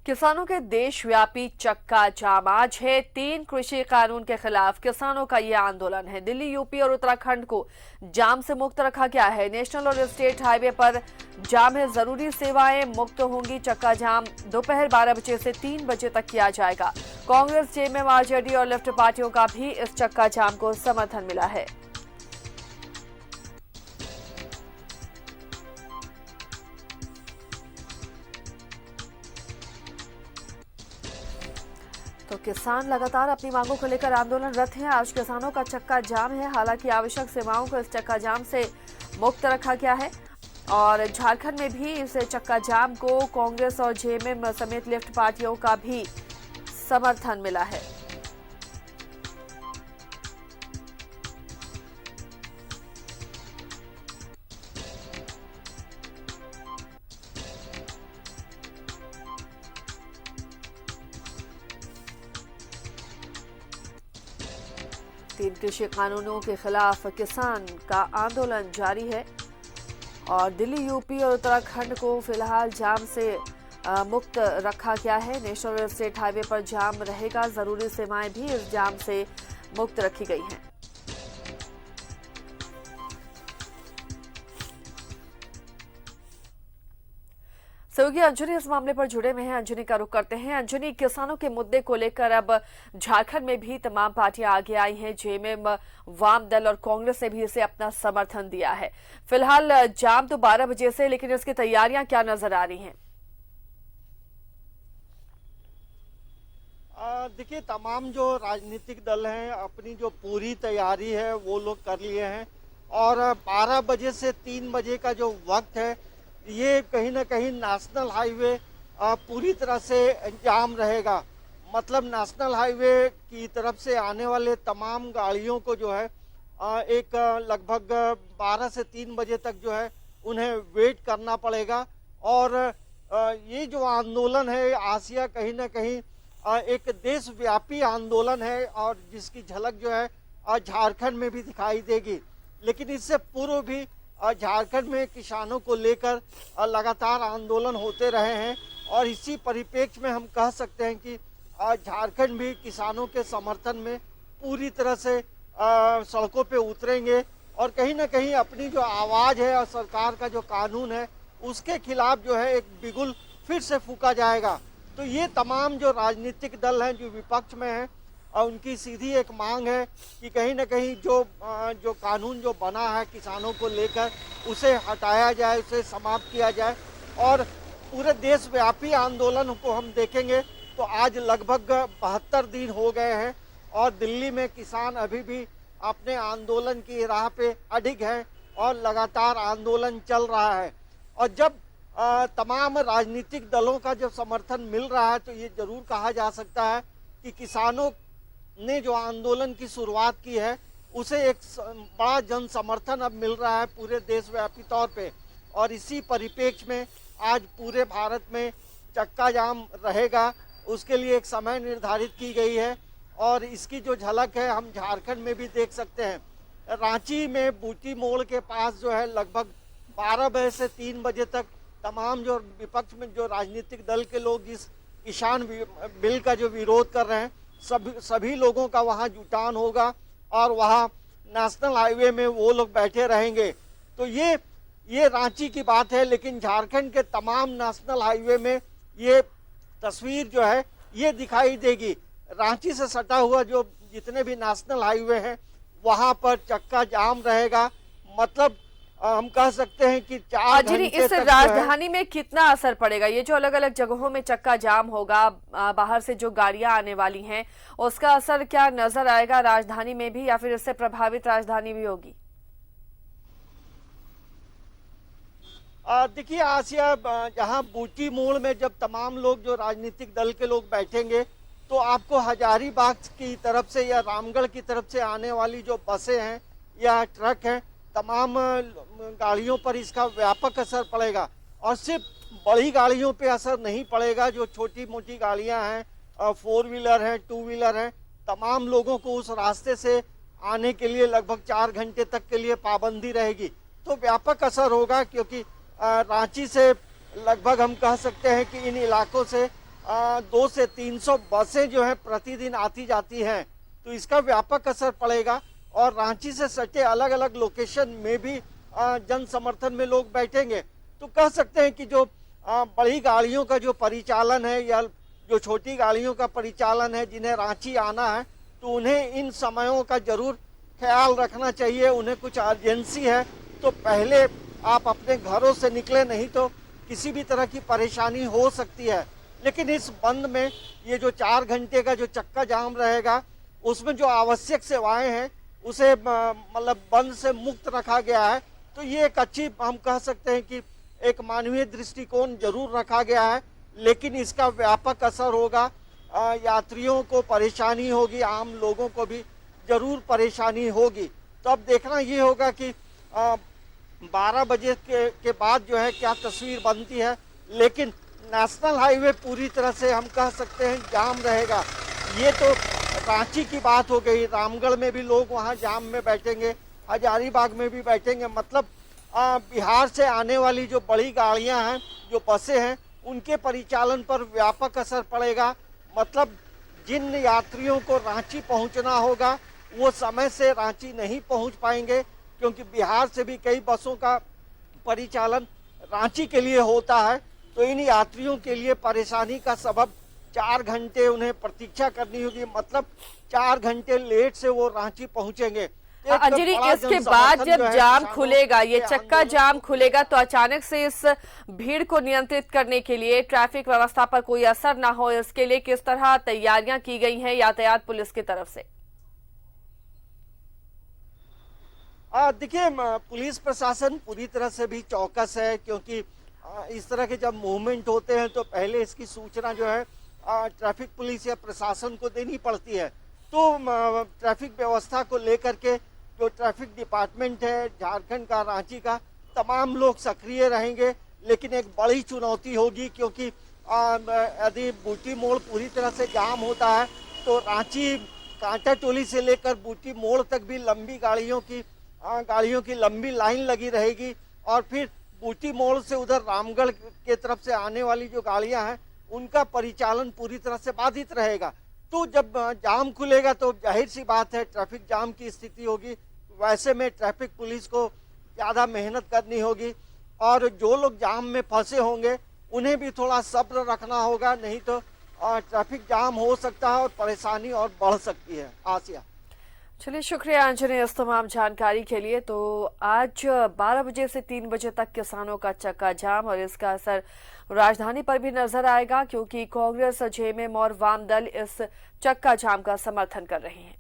किसानों के देशव्यापी चक्का जाम। आज है 3 कृषि कानून के खिलाफ किसानों का यह आंदोलन है। दिल्ली, यूपी और उत्तराखंड को जाम से मुक्त रखा गया है। नेशनल और स्टेट हाईवे पर जाम है। जरूरी सेवाएं मुक्त होंगी। चक्का जाम दोपहर 12 बजे से 3 बजे तक किया जाएगा। कांग्रेस, जेएमएम, आरजेडी और लेफ्ट पार्टियों का भी इस चक्का जाम को समर्थन मिला है। तो किसान लगातार अपनी मांगों को लेकर आंदोलनरत हैं। आज किसानों का चक्का जाम है। हालांकि आवश्यक सेवाओं को इस चक्का जाम से मुक्त रखा गया है और झारखंड में भी इस चक्का जाम को कांग्रेस और जेएमएम समेत लेफ्ट पार्टियों का भी समर्थन मिला है। तीन कृषि कानूनों के खिलाफ किसान का आंदोलन जारी है और दिल्ली, यूपी और उत्तराखंड को फिलहाल जाम से मुक्त रखा गया है। नेशनल और स्टेट हाईवे पर जाम रहेगा। जरूरी सेवाएं भी इस जाम से मुक्त रखी गई हैं। सहयोगी अंजनी इस मामले पर जुड़े हुए हैं। अंजनी का रुख करते हैं। अंजनी, किसानों के मुद्दे को लेकर अब झारखंड में भी तमाम पार्टियां आगे आई हैं। जेएमएम, वाम दल और कांग्रेस ने भी इसे अपना समर्थन दिया है। फिलहाल जाम तो 12 बजे से, लेकिन इसकी तैयारियां क्या नजर आ रही हैं? देखिए, तमाम जो राजनीतिक दल हैं अपनी जो पूरी तैयारी है वो लोग कर लिए हैं और 12 बजे से 3 बजे का जो वक्त है ये कहीं ना कहीं नेशनल हाईवे पूरी तरह से जाम रहेगा। मतलब नेशनल हाईवे की तरफ से आने वाले तमाम गाड़ियों को जो है एक लगभग 12 से 3 बजे तक जो है उन्हें वेट करना पड़ेगा। और ये जो आंदोलन है आसिया कहीं ना कहीं एक देशव्यापी आंदोलन है और जिसकी झलक जो है झारखंड में भी दिखाई देगी। लेकिन इससे पूर्व भी झारखंड में किसानों को लेकर लगातार आंदोलन होते रहे हैं और इसी परिप्रेक्ष्य में हम कह सकते हैं कि झारखंड भी किसानों के समर्थन में पूरी तरह से सड़कों पे उतरेंगे और कहीं ना कहीं अपनी जो आवाज़ है और सरकार का जो कानून है उसके खिलाफ जो है एक बिगुल फिर से फूंका जाएगा। तो ये तमाम जो राजनीतिक दल हैं जो विपक्ष में हैं और उनकी सीधी एक मांग है कि कहीं ना कहीं जो कानून जो बना है किसानों को लेकर उसे हटाया जाए, उसे समाप्त किया जाए। और पूरे देशव्यापी आंदोलन को हम देखेंगे तो आज लगभग 72 दिन हो गए हैं और दिल्ली में किसान अभी भी अपने आंदोलन की राह पे अडिग हैं और लगातार आंदोलन चल रहा है। और जब तमाम राजनीतिक दलों का जब समर्थन मिल रहा है तो ये जरूर कहा जा सकता है कि किसानों ने जो आंदोलन की शुरुआत की है उसे एक बड़ा जन समर्थन अब मिल रहा है पूरे देशव्यापी तौर पे। और इसी परिप्रेक्ष्य में आज पूरे भारत में चक्का जाम रहेगा, उसके लिए एक समय निर्धारित की गई है और इसकी जो झलक है हम झारखंड में भी देख सकते हैं। रांची में बूटी मोड़ के पास जो है लगभग 12 बजे से 3 बजे तक तमाम जो विपक्ष में जो राजनीतिक दल के लोग जिस किसान बिल का जो विरोध कर रहे हैं सभी लोगों का वहां जुटान होगा और वहां नेशनल हाईवे में वो लोग बैठे रहेंगे। तो ये रांची की बात है, लेकिन झारखंड के तमाम नेशनल हाईवे में ये तस्वीर जो है ये दिखाई देगी। रांची से सटा हुआ जो जितने भी नेशनल हाईवे हैं वहां पर चक्का जाम रहेगा। मतलब हम कह सकते हैं कि 4 घंटे इस राजधानी में कितना असर पड़ेगा? ये जो अलग अलग जगहों में चक्का जाम होगा, बाहर से जो गाड़ियां आने वाली हैं उसका असर क्या नजर आएगा राजधानी में भी, या फिर इससे प्रभावित राजधानी भी होगी? देखिए आसिया, जहां बूटी मोड़ में जब तमाम लोग जो राजनीतिक दल के लोग बैठेंगे तो आपको हजारीबाग की तरफ से या रामगढ़ की तरफ से आने वाली जो बसें हैं या ट्रक हैं तमाम गाड़ियों पर इसका व्यापक असर पड़ेगा। और सिर्फ बड़ी गाड़ियों पे असर नहीं पड़ेगा, जो छोटी मोटी गाड़ियां हैं, 4 व्हीलर हैं, 2 व्हीलर हैं, तमाम लोगों को उस रास्ते से आने के लिए लगभग 4 घंटे तक के लिए पाबंदी रहेगी। तो व्यापक असर होगा क्योंकि रांची से लगभग हम कह सकते हैं कि इन इलाकों से 200 से 300 बसें जो है प्रतिदिन आती जाती हैं, तो इसका व्यापक असर पड़ेगा। और रांची से सटे अलग अलग लोकेशन में भी जन समर्थन में लोग बैठेंगे, तो कह सकते हैं कि जो बड़ी गाड़ियों का जो परिचालन है या जो छोटी गाड़ियों का परिचालन है, जिन्हें रांची आना है, तो उन्हें इन समयों का जरूर ख्याल रखना चाहिए। उन्हें कुछ अर्जेंसी है तो पहले आप अपने घरों से निकले, नहीं तो किसी भी तरह की परेशानी हो सकती है। लेकिन इस बंद में ये जो 4 घंटे का जो चक्का जाम रहेगा, उसमें जो आवश्यक सेवाएं हैं उसे मतलब बंद से मुक्त रखा गया है। तो ये एक अच्छी, हम कह सकते हैं कि एक मानवीय दृष्टिकोण जरूर रखा गया है, लेकिन इसका व्यापक असर होगा। यात्रियों को परेशानी होगी, आम लोगों को भी जरूर परेशानी होगी। तो अब देखना ये होगा कि 12 बजे के बाद जो है क्या तस्वीर बनती है। लेकिन नेशनल हाईवे पूरी तरह से हम कह सकते हैं जाम रहेगा। ये तो रांची की बात हो गई, रामगढ़ में भी लोग वहाँ जाम में बैठेंगे, हजारीबाग में भी बैठेंगे। मतलब बिहार से आने वाली जो बड़ी गाड़ियाँ हैं, जो बसें हैं, उनके परिचालन पर व्यापक असर पड़ेगा। मतलब जिन यात्रियों को रांची पहुंचना होगा वो समय से रांची नहीं पहुंच पाएंगे, क्योंकि बिहार से भी कई बसों का परिचालन रांची के लिए होता है। तो इन यात्रियों के लिए परेशानी का सबब 4 घंटे उन्हें प्रतीक्षा करनी होगी। मतलब 4 घंटे लेट से वो रांची पहुंचेंगे। अंजलि, इसके बाद जब जाम खुलेगा, ये चक्का जाम खुलेगा, तो अचानक से इस भीड़ को नियंत्रित करने के लिए ट्रैफिक व्यवस्था पर कोई असर ना हो, इसके लिए किस तरह तैयारियां की गई हैं यातायात पुलिस की तरफ से? देखिए, पुलिस प्रशासन पूरी तरह से भी चौकस है, क्योंकि इस तरह के जब मूवमेंट होते हैं तो पहले इसकी सूचना जो है ट्रैफिक पुलिस या प्रशासन को देनी पड़ती है। तो ट्रैफिक व्यवस्था को लेकर के जो ट्रैफिक डिपार्टमेंट है झारखंड का, रांची का, तमाम लोग सक्रिय रहेंगे। लेकिन एक बड़ी चुनौती होगी, क्योंकि यदि बूटी मोड़ पूरी तरह से जाम होता है तो रांची कांटा टोली से लेकर बूटी मोड़ तक भी लंबी गाड़ियों की लंबी लाइन लगी रहेगी। और फिर बूटी मोड़ से उधर रामगढ़ के तरफ से आने वाली जो गाड़ियां हैं, उनका परिचालन पूरी तरह से बाधित रहेगा। तो जब जाम खुलेगा तो जाहिर सी बात है ट्रैफिक जाम की स्थिति होगी। वैसे में ट्रैफिक पुलिस को ज़्यादा मेहनत करनी होगी, और जो लोग जाम में फंसे होंगे उन्हें भी थोड़ा सब्र रखना होगा, नहीं तो ट्रैफिक जाम हो सकता है और परेशानी और बढ़ सकती है। आसिया, चलिए, शुक्रिया अंजलि इस तमाम जानकारी के लिए। तो आज 12 बजे से 3 बजे तक किसानों का चक्का जाम, और इसका असर राजधानी पर भी नजर आएगा, क्योंकि कांग्रेस, जेएमएम और वाम दल इस चक्का जाम का समर्थन कर रहे हैं।